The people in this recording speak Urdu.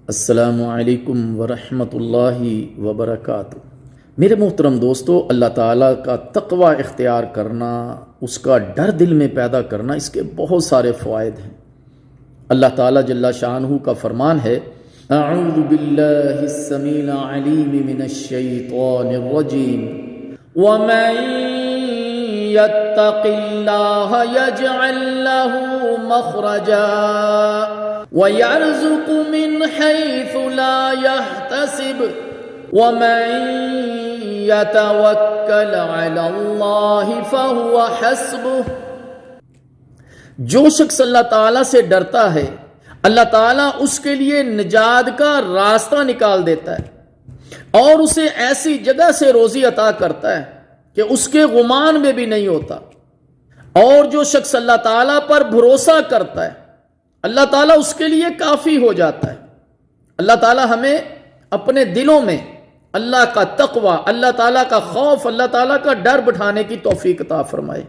السلام علیکم ورحمۃ اللہ وبرکاتہ۔ میرے محترم دوستو، اللہ تعالیٰ کا تقوی اختیار کرنا، اس کا ڈر دل میں پیدا کرنا، اس کے بہت سارے فوائد ہیں۔ اللہ تعالیٰ جل شانہ کا فرمان ہے، اعوذ باللہ السمیع العلیم من الشیطان الرجیم، ومن یتق اللہ یجعل لہ مخرجا وَيَرْزُقُ مِنْ حَيْثُ لَا يَحْتَسِبُ وَمَنْ يَتَوَكَّلْ عَلَى اللَّهِ فَهُوَ حَسْبُهُ۔ جو شخص اللہ تعالیٰ سے ڈرتا ہے، اللہ تعالیٰ اس کے لیے نجات کا راستہ نکال دیتا ہے اور اسے ایسی جگہ سے روزی عطا کرتا ہے کہ اس کے گمان میں بھی نہیں ہوتا۔ اور جو شخص اللہ تعالیٰ پر بھروسہ کرتا ہے، اللہ تعالیٰ اس کے لیے کافی ہو جاتا ہے۔ اللہ تعالیٰ ہمیں اپنے دلوں میں اللہ کا تقوی، اللہ تعالیٰ کا خوف، اللہ تعالیٰ کا ڈر بٹھانے کی توفیق عطا فرمائے۔